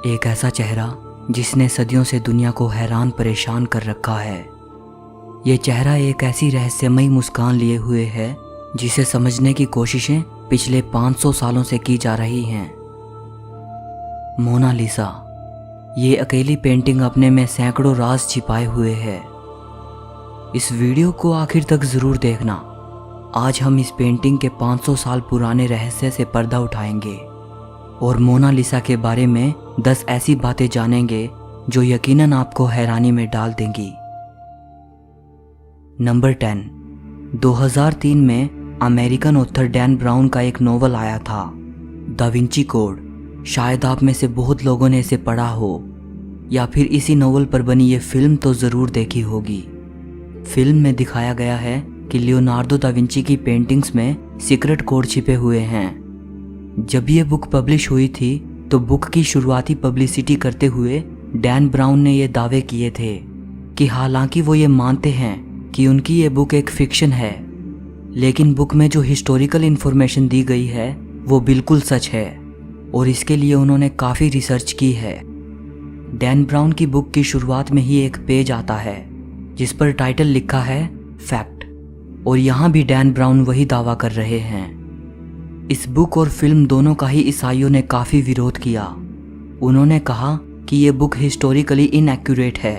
एक ऐसा चेहरा जिसने सदियों से दुनिया को हैरान परेशान कर रखा है। ये चेहरा एक ऐसी रहस्यमयी मुस्कान लिए हुए है जिसे समझने की कोशिशें पिछले 500 सालों से की जा रही हैं। मोनालिसा, ये अकेली पेंटिंग अपने में सैकड़ों राज छिपाए हुए है। इस वीडियो को आखिर तक जरूर देखना। आज हम इस पेंटिंग के 500 साल पुराने रहस्य से पर्दा उठाएंगे और मोनालिसा के बारे में 10 ऐसी बातें जानेंगे जो यकीनन आपको हैरानी में डाल देंगी। नंबर 10। 2003 में अमेरिकन ऑथर डैन ब्राउन का एक नोवेल आया था, दा विंची कोड। शायद आप में से बहुत लोगों ने इसे पढ़ा हो या फिर इसी नोवेल पर बनी ये फिल्म तो ज़रूर देखी होगी। फिल्म में दिखाया गया है कि लियोनार्डो दा विंची की पेंटिंग्स में सीक्रेट कोड छिपे हुए हैं। जब ये बुक पब्लिश हुई थी तो बुक की शुरुआती पब्लिसिटी करते हुए डैन ब्राउन ने ये दावे किए थे कि हालांकि वो ये मानते हैं कि उनकी ये बुक एक फिक्शन है, लेकिन बुक में जो हिस्टोरिकल इन्फॉर्मेशन दी गई है वो बिल्कुल सच है और इसके लिए उन्होंने काफ़ी रिसर्च की है। डैन ब्राउन की बुक की शुरुआत में ही एक पेज आता है जिस पर टाइटल लिखा है फैक्ट, और यहाँ भी डैन ब्राउन वही दावा कर रहे हैं। इस बुक और फिल्म दोनों का ही ईसाइयों ने काफ़ी विरोध किया। उन्होंने कहा कि ये बुक हिस्टोरिकली इनएक्यूरेट है।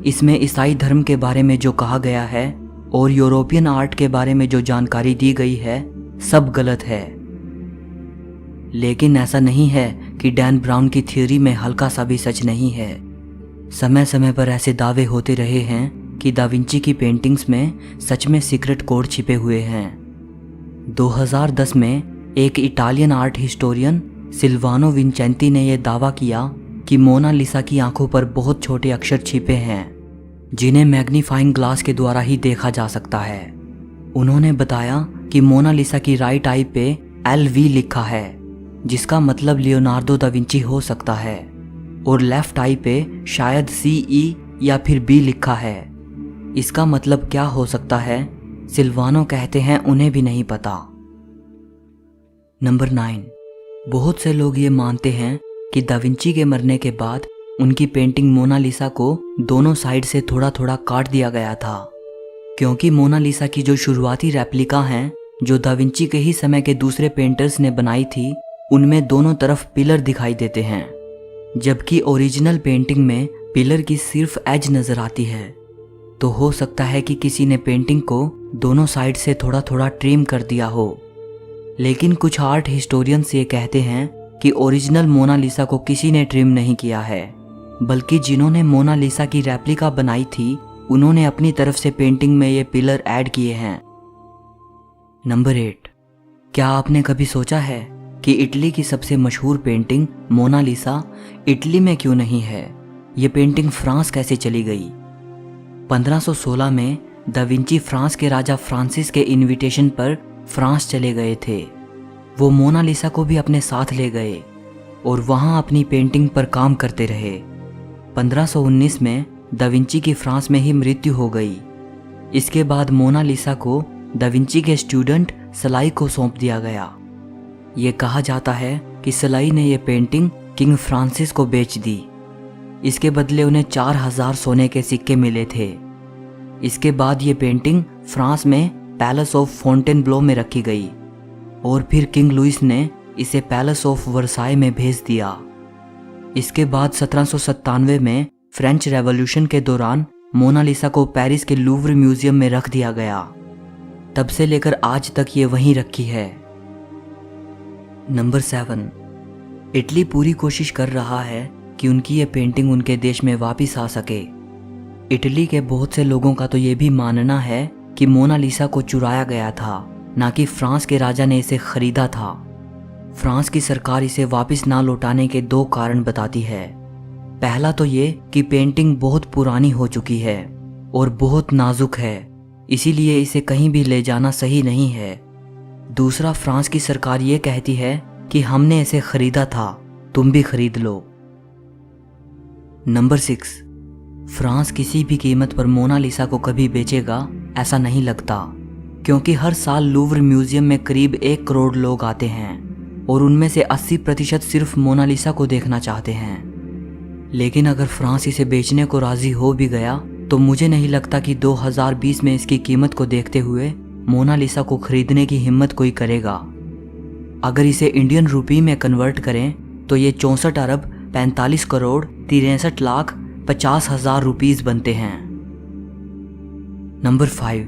इसमें ईसाई धर्म के बारे में जो कहा गया है और यूरोपियन आर्ट के बारे में जो जानकारी दी गई है सब गलत है। लेकिन ऐसा नहीं है कि डैन ब्राउन की थ्योरी में हल्का सा भी सच नहीं है। समय समय पर ऐसे दावे होते रहे हैं कि दा विंची की पेंटिंग्स में सच में सीक्रेट कोड छिपे हुए हैं। 2010 में एक इटालियन आर्ट हिस्टोरियन सिल्वानो विंचेंती ने यह दावा किया कि मोनालिसा की आंखों पर बहुत छोटे अक्षर छिपे हैं जिन्हें मैग्नीफाइंग ग्लास के द्वारा ही देखा जा सकता है। उन्होंने बताया कि मोनालिसा की राइट आई पे LV लिखा है जिसका मतलब लियोनार्डो दा विंची हो सकता है, और लेफ्ट आई पे शायद CE या फिर B लिखा है। इसका मतलब क्या हो सकता है, सिल्वानो कहते हैं उन्हें भी नहीं पता। नंबर 9। बहुत से लोग ये मानते हैं कि दा विंची के मरने के बाद उनकी पेंटिंग मोनालिसा को दोनों साइड से थोड़ा थोड़ा काट दिया गया था, क्योंकि मोनालिसा की जो शुरुआती रेप्लिका हैं जो दा विंची के ही समय के दूसरे पेंटर्स ने बनाई थी उनमें दोनों तरफ पिलर दिखाई देते हैं, जबकि ओरिजिनल पेंटिंग में पिलर की सिर्फ एज नजर आती है। तो हो सकता है कि किसी ने पेंटिंग को दोनों साइड से थोड़ा थोड़ा ट्रिम कर दिया हो। लेकिन कुछ आर्ट हिस्टोरियंस ये कहते हैं कि ओरिजिनल मोनालिसा को किसी ने ट्रिम नहीं किया है, बल्कि जिन्होंने मोनालिसा की रेप्लिका बनाई थी उन्होंने अपनी तरफ से पेंटिंग में ये पिलर ऐड किए हैं। नंबर 8। क्या आपने कभी सोचा है कि इटली की सबसे मशहूर पेंटिंग मोनालिसा इटली में क्यों नहीं है? ये पेंटिंग फ्रांस कैसे चली गई? 1516 में दा विंची फ्रांस के राजा फ्रांसिस के इनविटेशन पर फ्रांस चले गए थे। वो मोनालिसा को भी अपने साथ ले गए और वहाँ अपनी पेंटिंग पर काम करते रहे। 1519 में दा विंची की फ्रांस में ही मृत्यु हो गई। इसके बाद मोनालिसा को दा विंची के स्टूडेंट सलाई को सौंप दिया गया। ये कहा जाता है कि सलाई ने ये पेंटिंग किंग फ्रांसिस को बेच दी। इसके बदले उन्हें 4000 सोने के सिक्के मिले थे। इसके बाद ये पेंटिंग फ्रांस में पैलेस ऑफ फोंटेनब्लो में रखी गई और फिर किंग लुइस ने इसे पैलेस ऑफ वर्साई में भेज दिया। इसके बाद 1797 में फ्रेंच रेवोल्यूशन के दौरान मोनालिसा को पेरिस के लूव्र म्यूजियम में रख दिया गया। तब से लेकर आज तक ये वहीं रखी है। नंबर 7। इटली पूरी कोशिश कर रहा है कि उनकी ये पेंटिंग उनके देश में वापस आ सके। इटली के बहुत से लोगों का तो ये भी मानना है कि मोनालिसा को चुराया गया था, ना कि फ्रांस के राजा ने इसे खरीदा था। फ्रांस की सरकार इसे वापस ना लौटाने के 2 कारण बताती है। पहला तो ये कि पेंटिंग बहुत पुरानी हो चुकी है और बहुत नाजुक है, इसीलिए इसे कहीं भी ले जाना सही नहीं है। दूसरा, फ्रांस की सरकार ये कहती है कि हमने इसे खरीदा था, तुम भी खरीद लो। नंबर 6। फ्रांस किसी भी कीमत पर मोनालिसा को कभी बेचेगा ऐसा नहीं लगता, क्योंकि हर साल लूव्र म्यूजियम में करीब 1 करोड़ लोग आते हैं और उनमें से 80% सिर्फ मोनालिसा को देखना चाहते हैं। लेकिन अगर फ्रांस इसे बेचने को राजी हो भी गया तो मुझे नहीं लगता कि 2020 में इसकी कीमत को देखते हुए मोनालिसा को खरीदने की हिम्मत कोई करेगा। अगर इसे इंडियन रुपी में कन्वर्ट करें तो ये 64 अरब 45 करोड़ 63 लाख 50 हजार रुपीस बनते हैं। नंबर 5,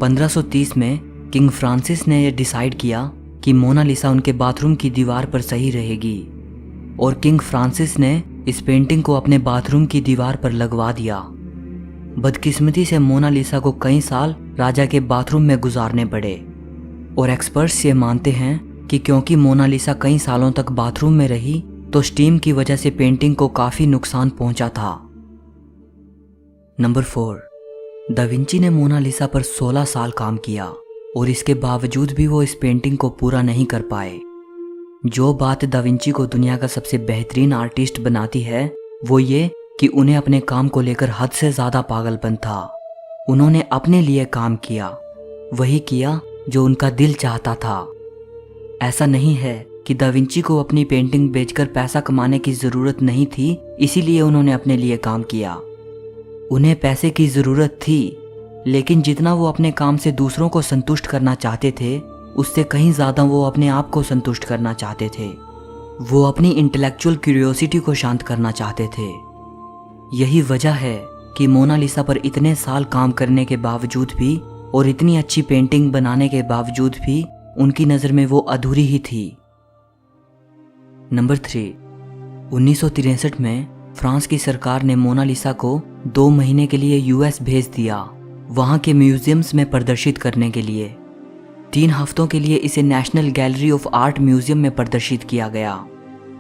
1530 में किंग फ्रांसिस ने यह डिसाइड किया कि मोनालिसा उनके बाथरूम की दीवार पर सही रहेगी और किंग फ्रांसिस ने इस पेंटिंग को अपने बाथरूम की दीवार पर लगवा दिया। बदकिस्मती से मोनालिसा को कई साल राजा के बाथरूम में गुजारने पड़े और एक्सपर्ट्स ये मानते हैं कि क्योंकि मोनालिसा कई सालों तक बाथरूम में रही तो स्टीम की वजह से पेंटिंग को काफी नुकसान पहुंचा था। नंबर 4, दा विंची ने मोनालिसा पर 16 साल काम किया और इसके बावजूद भी वो इस पेंटिंग को पूरा नहीं कर पाए। जो बात दा विंची को दुनिया का सबसे बेहतरीन आर्टिस्ट बनाती है वो ये कि उन्हें अपने काम को लेकर हद से ज़्यादा पागलपन था। उन्होंने अपने लिए काम किया, वही किया जो उनका दिल चाहता था। ऐसा नहीं है कि दा विंची को अपनी पेंटिंग बेचकर पैसा कमाने की ज़रूरत नहीं थी, इसीलिए उन्होंने अपने लिए काम किया। उन्हें पैसे की ज़रूरत थी, लेकिन जितना वो अपने काम से दूसरों को संतुष्ट करना चाहते थे उससे कहीं ज़्यादा वो अपने आप को संतुष्ट करना चाहते थे। वो अपनी इंटेलेक्चुअल क्यूरियोसिटी को शांत करना चाहते थे। यही वजह है कि मोनालिसा पर इतने साल काम करने के बावजूद भी और इतनी अच्छी पेंटिंग बनाने के बावजूद भी उनकी नज़र में वो अधूरी ही थी। नंबर 3, 1963 में फ्रांस की सरकार ने मोनालिसा को 2 महीने के लिए यूएस भेज दिया, वहाँ के म्यूजियम्स में प्रदर्शित करने के लिए। 3 हफ्तों के लिए इसे national gallery of art museum में प्रदर्शित किया गया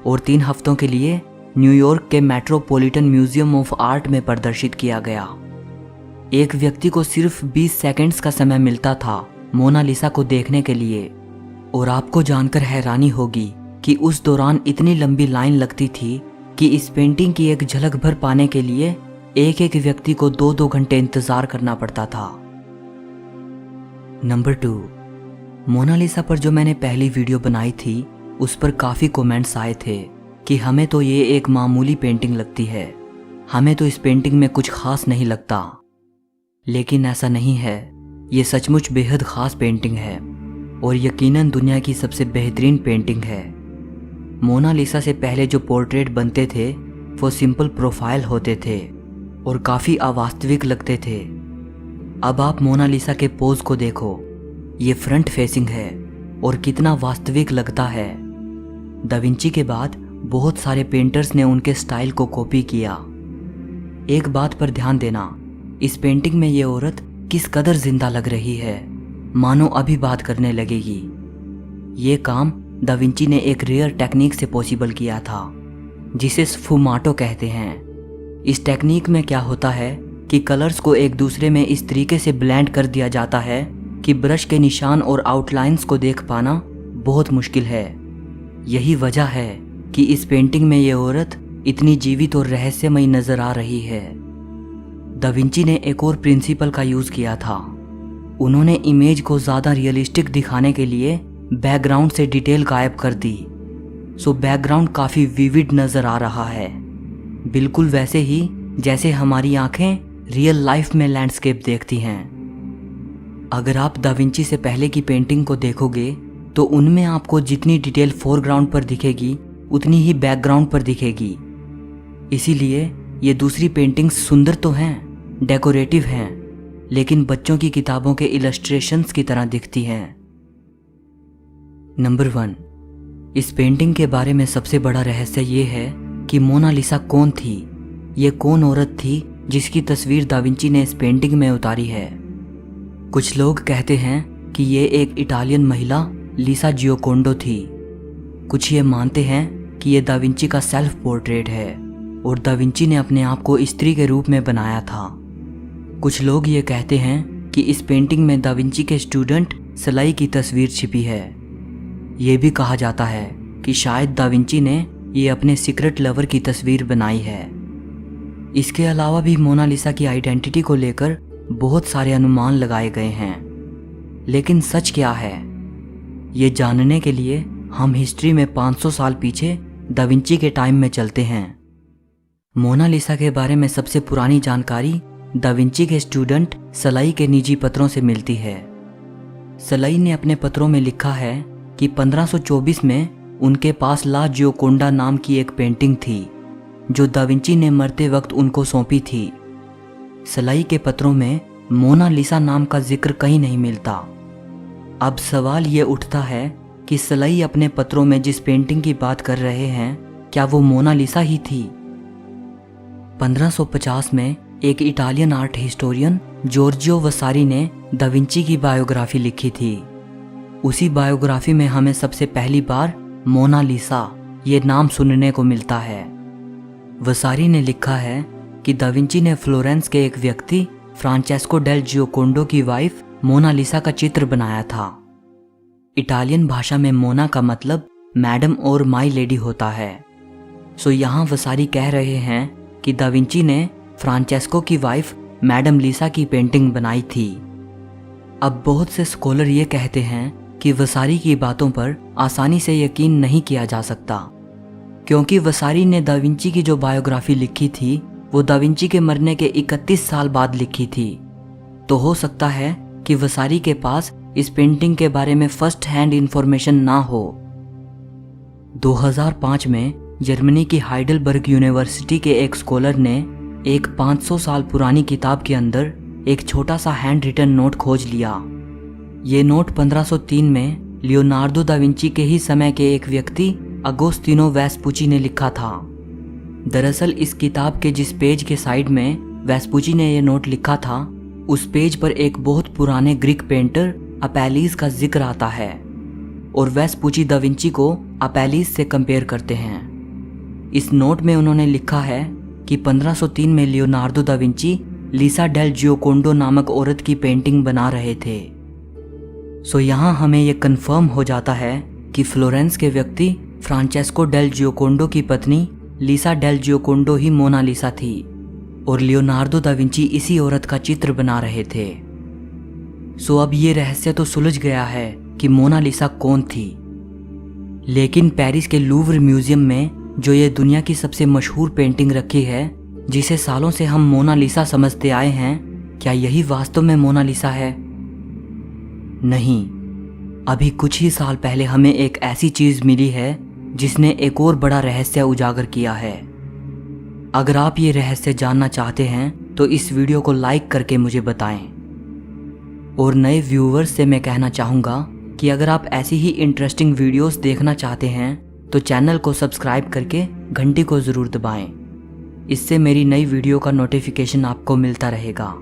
और 3 हफ्तों के लिए न्यूयॉर्क के मेट्रोपॉलिटन म्यूजियम ऑफ आर्ट में प्रदर्शित किया गया। एक व्यक्ति को सिर्फ 20 सेकंड्स का समय मिलता था मोनालिसा को देखने के लिए और आपको जानकर हैरानी होगी कि उस दौरान इतनी लंबी लाइन लगती थी कि इस पेंटिंग की एक झलक भर पाने के लिए एक एक व्यक्ति को 2-2 घंटे इंतजार करना पड़ता था। नंबर 2, मोनालिसा पर जो मैंने पहली वीडियो बनाई थी उस पर काफ़ी कमेंट्स आए थे कि हमें तो ये एक मामूली पेंटिंग लगती है, हमें तो इस पेंटिंग में कुछ खास नहीं लगता। लेकिन ऐसा नहीं है, ये सचमुच बेहद ख़ास पेंटिंग है और यकीनन दुनिया की सबसे बेहतरीन पेंटिंग है। मोनालिसा से पहले जो पोर्ट्रेट बनते थे वो सिंपल प्रोफाइल होते थे और काफ़ी अवास्तविक लगते थे। अब आप मोनालिसा के पोज को देखो, ये फ्रंट फेसिंग है और कितना वास्तविक लगता है। दा विंची के बाद बहुत सारे पेंटर्स ने उनके स्टाइल को कॉपी किया। एक बात पर ध्यान देना, इस पेंटिंग में ये औरत किस कदर जिंदा लग रही है, मानो अभी बात करने लगेगी। ये काम दा विंची ने एक रेयर टेक्निक से पॉसिबल किया था जिसे स्फुमाटो कहते हैं। इस टेक्निक में क्या होता है कि कलर्स को एक दूसरे में इस तरीके से ब्लेंड कर दिया जाता है कि ब्रश के निशान और आउटलाइंस को देख पाना बहुत मुश्किल है। यही वजह है कि इस पेंटिंग में ये औरत इतनी जीवित और रहस्यमयी नजर आ रही है। दा विंची ने एक और प्रिंसिपल का यूज किया था। उन्होंने इमेज को ज़्यादा रियलिस्टिक दिखाने के लिए बैकग्राउंड से डिटेल गायब कर दी, सो बैकग्राउंड काफ़ी विविड नज़र आ रहा है, बिल्कुल वैसे ही जैसे हमारी आंखें रियल लाइफ में लैंडस्केप देखती हैं। अगर आप दा विंची से पहले की पेंटिंग को देखोगे तो उनमें आपको जितनी डिटेल फोरग्राउंड पर दिखेगी उतनी ही बैकग्राउंड पर दिखेगी। इसीलिए ये दूसरी पेंटिंग्स सुंदर तो हैं, डेकोरेटिव हैं, लेकिन बच्चों की किताबों के इलस्ट्रेशंस की तरह दिखती हैं। नंबर 1, इस पेंटिंग के बारे में सबसे बड़ा रहस्य ये है कि मोनालिसा कौन थी, ये कौन औरत थी जिसकी तस्वीर दा विंची ने इस पेंटिंग में उतारी है। कुछ लोग कहते हैं कि ये एक इटालियन महिला लीसा जियोकोंडो थी। कुछ ये मानते हैं कि ये दा विंची का सेल्फ पोर्ट्रेट है और दा विंची ने अपने आप को स्त्री के रूप में बनाया था। कुछ लोग ये कहते हैं कि इस पेंटिंग में दा विंची के स्टूडेंट सलाई की तस्वीर छिपी है। ये भी कहा जाता है कि शायद दा विंची ने ये अपने सीक्रेट लवर की तस्वीर बनाई है। इसके अलावा भी मोनालिसा की आइडेंटिटी को लेकर बहुत सारे अनुमान लगाए गए हैं, लेकिन सच क्या है ये जानने के लिए हम हिस्ट्री में 500 साल पीछे दा विंची के टाइम में चलते हैं। मोनालिसा के बारे में सबसे पुरानी जानकारी दा विंची के स्टूडेंट सलाई के निजी पत्रों से मिलती है। सलाई ने अपने पत्रों में लिखा है कि 1524 में उनके पास ला जियोकोंडा नाम की एक पेंटिंग थी जो दा विंची ने मरते वक्त उनको सौंपी थी। सलाई के पत्रों में मोनालिसा नाम का जिक्र कहीं नहीं मिलता। अब सवाल ये उठता है कि सलाई अपने पत्रों में जिस पेंटिंग की बात कर रहे हैं क्या वो मोनालिसा ही थी? 1550 में एक इटालियन आर्ट हिस्टोरियन जॉर्जियो वसारी ने दा विंची की बायोग्राफी लिखी थी। उसी बायोग्राफी में हमें सबसे पहली बार मोनालिसा ये नाम सुनने को मिलता है। वसारी ने लिखा है कि दा विंची ने फ्लोरेंस के एक व्यक्ति फ्रांचेस्को डेल जियोकोंडो की वाइफ मोनालिसा का चित्र बनाया था। इटालियन भाषा में मोना का मतलब मैडम और माई लेडी होता है। सो यहाँ वसारी कह रहे हैं कि दा विंची ने फ्रांचेस्को की वाइफ मैडम लीसा की पेंटिंग बनाई थी। अब बहुत से स्कॉलर ये कहते हैं कि वसारी की बातों पर आसानी से यकीन नहीं किया जा सकता, क्योंकि वसारी ने दा विंची की जो बायोग्राफी लिखी थी वो दा विंची के मरने के 31 साल बाद लिखी थी। तो हो सकता है कि वसारी के पास इस पेंटिंग के बारे में फर्स्ट हैंड इंफॉर्मेशन ना हो। 2005 में जर्मनी की हाइडेलबर्ग यूनिवर्सिटी के एक स्कॉलर ने एक 500 साल पुरानी किताब के अंदर एक छोटा सा हैंड रिटन नोट खोज लिया। ये नोट 1503 में लियोनार्डो दा विंची के ही समय के एक व्यक्ति अगोस्तिनो वेस्पुची ने लिखा था। दरअसल इस किताब के जिस पेज के साइड में वेस्पुची ने यह नोट लिखा था उस पेज पर एक बहुत पुराने ग्रीक पेंटर अपेलिस का जिक्र आता है और वेस्पुची दा विंची को अपेलिस से कंपेयर करते हैं। इस नोट में उन्होंने लिखा है कि 1503 में Leonardo da Vinci लीसा del Giocondo नामक औरत की पेंटिंग बना रहे थे। सो यहाँ हमें यह कंफर्म हो जाता है कि फ्लोरेंस के व्यक्ति फ्रांचेस्को डेल जियोकोंडो की पत्नी लीसा डेल जियोकोंडो ही मोनालिसा थी और लियोनार्डो दा विंची इसी औरत का चित्र बना रहे थे। सो अब ये रहस्य तो सुलझ गया है कि मोनालिसा कौन थी। लेकिन पेरिस के लूव्र म्यूजियम में जो ये दुनिया की सबसे मशहूर पेंटिंग रखी है जिसे सालों से हम मोनालिसा समझते आए हैं, क्या यही वास्तव में मोनालिसा है? नहीं, अभी कुछ ही साल पहले हमें एक ऐसी चीज मिली है जिसने एक और बड़ा रहस्य उजागर किया है। अगर आप ये रहस्य जानना चाहते हैं तो इस वीडियो को लाइक करके मुझे बताएं। और नए व्यूवर्स से मैं कहना चाहूँगा कि अगर आप ऐसी ही इंटरेस्टिंग वीडियोस देखना चाहते हैं तो चैनल को सब्सक्राइब करके घंटी को ज़रूर दबाएं। इससे मेरी नई वीडियो का नोटिफिकेशन आपको मिलता रहेगा।